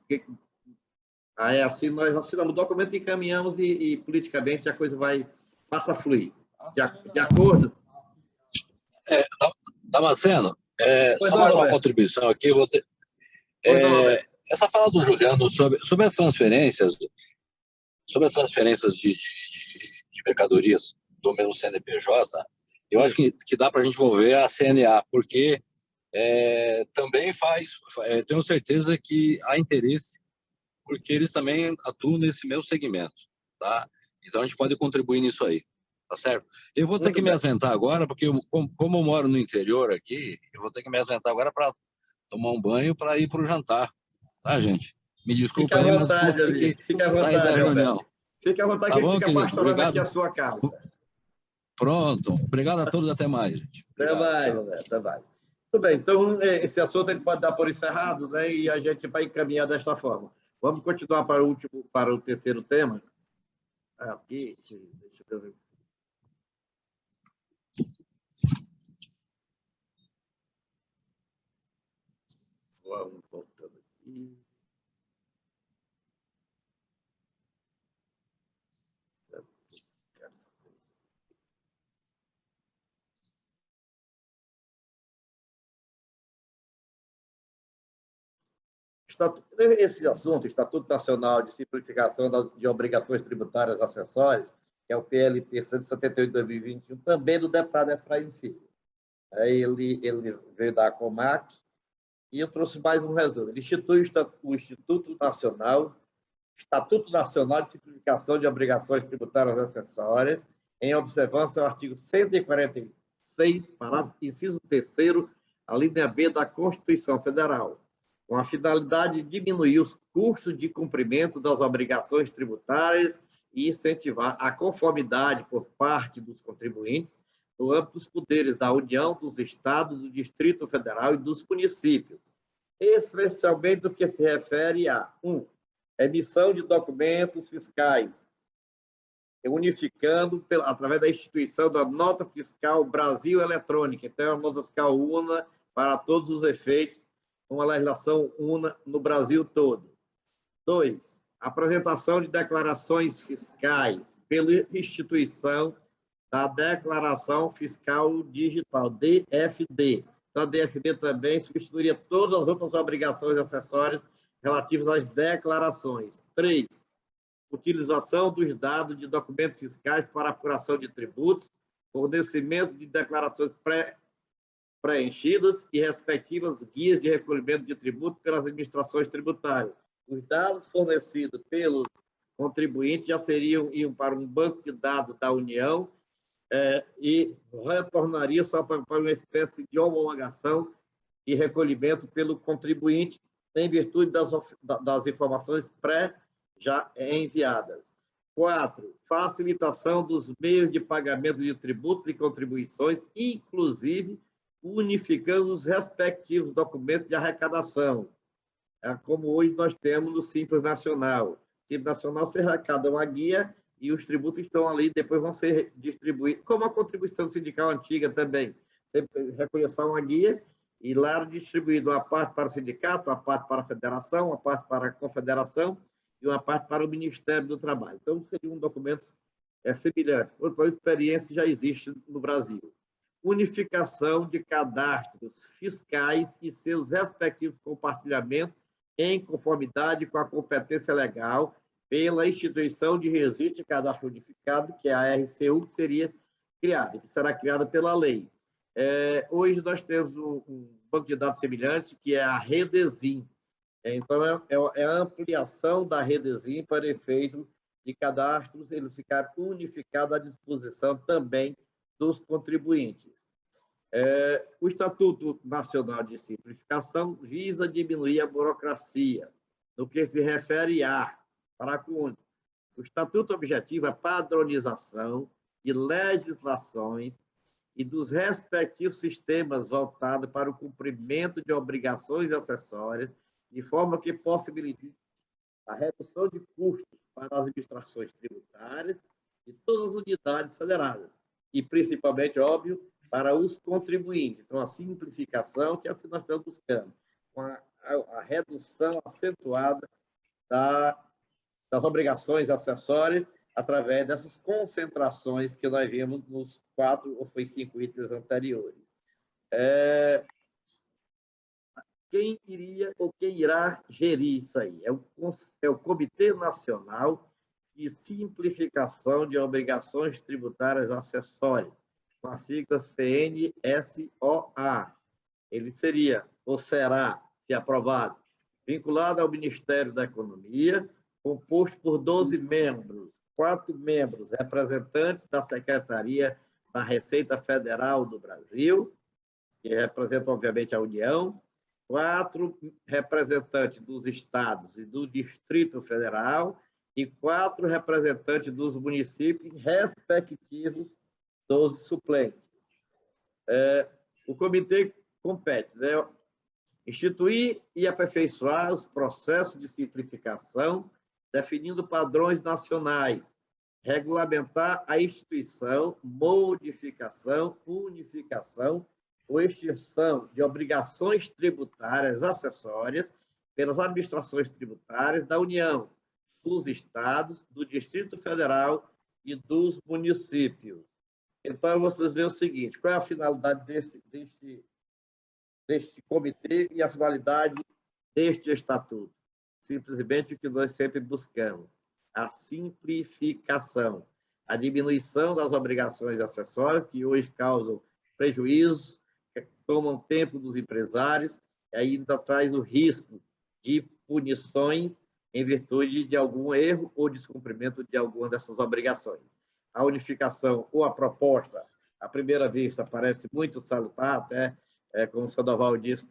Aí, assim, nós assinamos o documento, encaminhamos e politicamente a coisa passa a fluir. De acordo? Damasceno, só mais uma contribuição aqui. Essa fala do Juliano sobre as transferências, de mercadorias do mesmo CNPJ, eu acho que dá para a gente envolver a CNA, porque também tenho certeza que há interesse, porque eles também atuam nesse mesmo segmento, tá? Então a gente pode contribuir nisso aí, tá certo? Eu vou ter que me ausentar agora, porque como eu moro no interior aqui, eu vou ter que me ausentar agora para tomar um banho para ir para o jantar, tá, gente? Me desculpa aí, mas vou ter que sair da reunião. Fique à vontade, tá bom, fica pastorando aqui a sua casa. Pronto. Obrigado a todos, até mais, gente. Até mais, Roberto, até mais. Tudo bem, então esse assunto ele pode dar por encerrado, né? E a gente vai encaminhar desta forma. Vamos continuar para o terceiro tema. Aqui, deixa eu ver. Vamos voltando aqui. Esse assunto, Estatuto Nacional de Simplificação de Obrigações Tributárias Acessórias, que é o PLP 178 de 2021, também do deputado Efraim Filho. Ele veio da ACOMAC e eu trouxe mais um resumo. Ele institui o Estatuto Nacional de Simplificação de Obrigações Tributárias Acessórias, em observância ao artigo 146, parágrafo, inciso 3º, a linha B da Constituição Federal, com a finalidade de diminuir os custos de cumprimento das obrigações tributárias e incentivar a conformidade por parte dos contribuintes no âmbito dos poderes da União, dos Estados, do Distrito Federal e dos municípios, especialmente no que se refere a 1. Emissão de documentos fiscais, unificando através da instituição da Nota Fiscal Brasil Eletrônica, então é uma nota fiscal una para todos os efeitos, uma legislação una no Brasil todo. 2. Apresentação de declarações fiscais pela instituição da Declaração Fiscal Digital, DFD. Então, a DFD também substituiria todas as outras obrigações acessórias relativas às declarações. 3. Utilização dos dados de documentos fiscais para apuração de tributos, fornecimento de declarações preenchidas e respectivas guias de recolhimento de tributo pelas administrações tributárias. Os dados fornecidos pelos contribuintes já iam para um banco de dados da União e retornaria só para uma espécie de homologação e recolhimento pelo contribuinte em virtude das informações já enviadas. 4. Facilitação dos meios de pagamento de tributos e contribuições, inclusive unificando os respectivos documentos de arrecadação, como hoje nós temos no Simples Nacional. O Simples Nacional se arrecada uma guia e os tributos estão ali, depois vão ser distribuídos, como a contribuição sindical antiga também. Você recolheu só uma guia e lá era distribuído uma parte para o sindicato, uma parte para a federação, uma parte para a confederação e uma parte para o Ministério do Trabalho. Então, seria um documento semelhante. Outra experiência já existe no Brasil. Unificação de cadastros fiscais e seus respectivos compartilhamentos em conformidade com a competência legal pela instituição de registro de cadastro unificado, que é a RCU, que seria criada, que será criada pela lei. Hoje nós temos um banco de dados semelhante, que é a Redesim. Então, é a ampliação da Redesim para efeito de cadastros, eles ficaram unificados à disposição também dos contribuintes. O Estatuto Nacional de Simplificação visa diminuir a burocracia, no que se refere o Estatuto objetiva a padronização de legislações e dos respectivos sistemas voltados para o cumprimento de obrigações acessórias, de forma que possibilite a redução de custos para as administrações tributárias de todas as unidades federadas, e principalmente, óbvio, para os contribuintes. Então, a simplificação, que é o que nós estamos buscando, com a redução acentuada das obrigações acessórias, através dessas concentrações que nós vimos nos 4 ou 5 itens anteriores. Quem iria ou quem irá gerir isso aí? É o Comitê Nacional de Simplificação de Obrigações Tributárias Acessórias, com a sigla CNSOA. Ele seria, ou será, se aprovado, vinculado ao Ministério da Economia, composto por 12 membros, 4 membros representantes da Secretaria da Receita Federal do Brasil, que representam, obviamente, a União, 4 representantes dos estados e do Distrito Federal e 4 representantes dos municípios respectivos dos suplentes. O comitê compete, instituir e aperfeiçoar os processos de simplificação, definindo padrões nacionais, regulamentar a instituição, modificação, unificação ou extinção de obrigações tributárias acessórias pelas administrações tributárias da União, dos estados, do Distrito Federal e dos municípios. Então, vocês veem o seguinte, qual é a finalidade deste comitê e a finalidade deste estatuto? Simplesmente o que nós sempre buscamos, a simplificação, a diminuição das obrigações acessórias, que hoje causam prejuízos, tomam tempo dos empresários, e ainda traz o risco de punições em virtude de algum erro ou descumprimento de alguma dessas obrigações. A unificação ou a proposta, à primeira vista, parece muito salutar, até como o Sandoval disse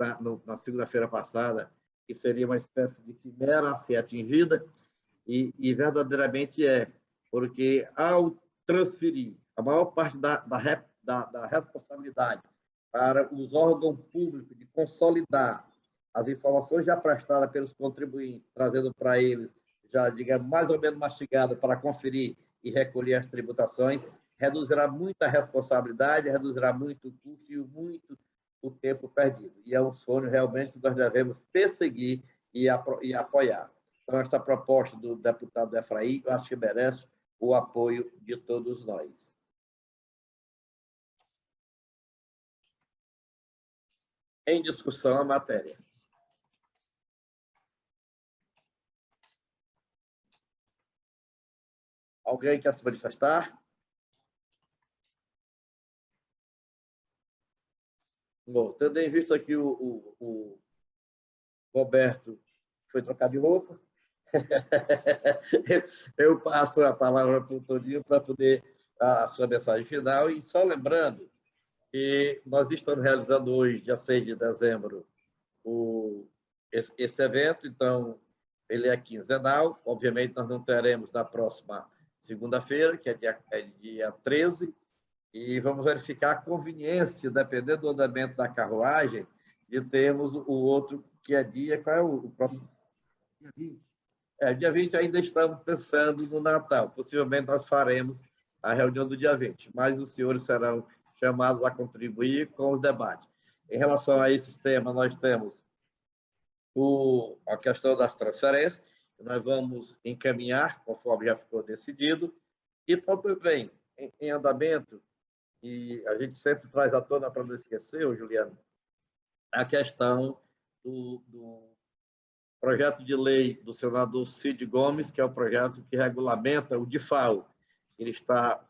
na segunda-feira passada, que seria uma espécie de quimera a ser atingida, e verdadeiramente porque ao transferir a maior parte da responsabilidade para os órgãos públicos de consolidar as informações já prestadas pelos contribuintes, trazendo para eles, já digamos, mais ou menos mastigado para conferir e recolher as tributações, reduzirá muito a responsabilidade, reduzirá muito o custo e muito o tempo perdido. E é um sonho realmente que nós devemos perseguir e apoiar. Então, essa proposta do deputado Efraim, eu acho que merece o apoio de todos nós. Em discussão a matéria. Alguém quer se manifestar? Bom, tendo em vista que o Roberto foi trocar de roupa, eu passo a palavra para o Toninho para poder a sua mensagem final. E só lembrando que nós estamos realizando hoje, dia 6 de dezembro, esse evento, então ele é quinzenal. Obviamente, nós não teremos na próxima segunda-feira, que é dia 13, e vamos verificar a conveniência, dependendo do andamento da carruagem, de termos o outro, que é dia... Qual é o próximo? Dia 20. Dia 20 ainda estamos pensando no Natal. Possivelmente nós faremos a reunião do dia 20, mas os senhores serão chamados a contribuir com os debates. Em relação a esse tema, nós temos a questão das transferências, que nós vamos encaminhar, conforme já ficou decidido, e também em andamento, e a gente sempre traz à tona para não esquecer, Juliano, a questão do projeto de lei do senador Cid Gomes, que é o projeto que regulamenta o DIFAL. Ele está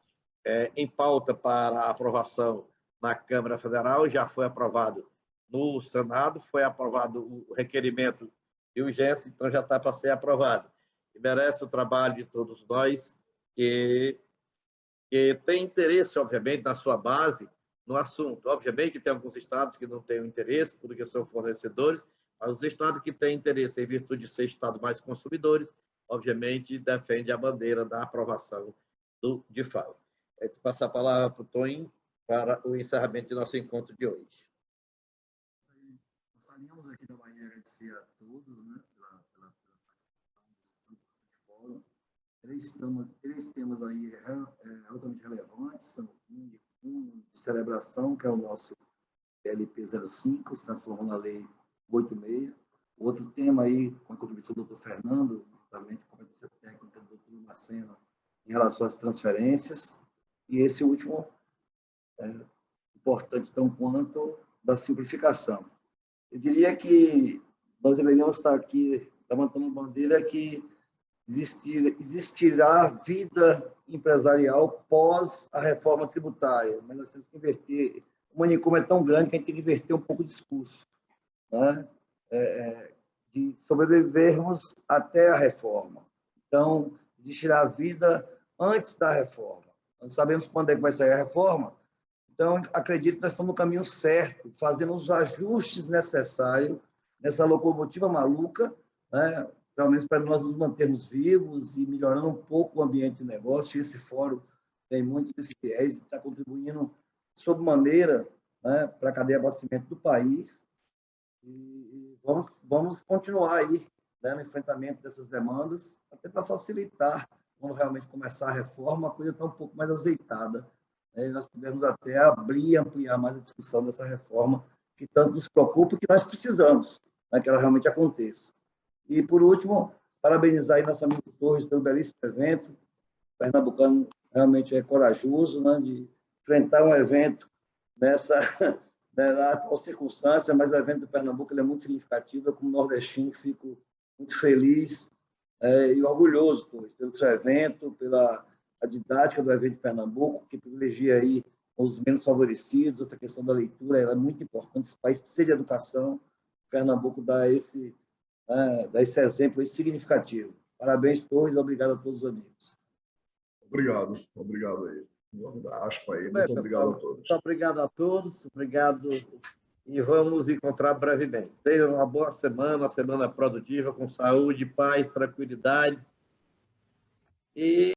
em pauta para aprovação na Câmara Federal, já foi aprovado no Senado, foi aprovado o requerimento de urgência, então já está para ser aprovado. E merece o trabalho de todos nós, que tem interesse, obviamente, na sua base, no assunto. Obviamente que tem alguns estados que não têm interesse, porque são fornecedores, mas os estados que têm interesse, em virtude de ser estados mais consumidores, obviamente, defendem a bandeira da aprovação do DIFAL. Passar a palavra para o Toninho para o encerramento do nosso encontro de hoje. Gostaríamos aqui da Bahia agradecer a todos, né, pela participação desse fórum. Três temas aí altamente relevantes, são um de celebração, que é o nosso PLP 05, se transformou na Lei 86. Outro tema aí, com a contribuição do Dr. Fernando, também com a competência técnica do Dr. Macena, em relação às transferências. E esse último, importante tão quanto, da simplificação. Eu diria que nós deveríamos estar aqui levantando bandeira que existirá vida empresarial pós a reforma tributária, mas nós temos que inverter. O manicômio é tão grande que a gente tem que inverter um pouco o discurso, né? De sobrevivermos até a reforma. Então, existirá vida antes da reforma. Nós sabemos quando é que vai sair a reforma, então acredito que nós estamos no caminho certo, fazendo os ajustes necessários nessa locomotiva maluca, né? Pelo menos para nós nos mantermos vivos e melhorando um pouco o ambiente de negócio. Esse fórum tem muito desse viés e está contribuindo sob maneira, né, para a cadeia de abastecimento do país. E vamos continuar aí, né, no enfrentamento dessas demandas, até para facilitar, quando realmente começar a reforma, a coisa está um pouco mais azeitada, né, e nós pudermos até abrir e ampliar mais a discussão dessa reforma que tanto nos preocupa e que nós precisamos, né, que ela realmente aconteça. E, por último, parabenizar aí nosso amigo Torres pelo belíssimo evento. O pernambucano realmente é corajoso, né, de enfrentar um evento nessa atual circunstância, mas o evento do Pernambuco ele é muito significativo. Eu, como nordestino, fico muito feliz e orgulhoso, Torres, pelo seu evento, pela a didática do evento de Pernambuco, que privilegia aí os menos favorecidos. Essa questão da leitura ela é muito importante. Esse país precisa de educação. Pernambuco dá esse exemplo significativo. Parabéns, Torres, obrigado a todos os amigos. Obrigado aí. Vamos dar aspa aí. Muito obrigado, pessoal, a todos. Muito obrigado a todos, obrigado, e vamos nos encontrar brevemente. Tenham uma boa semana, uma semana produtiva, com saúde, paz, tranquilidade. E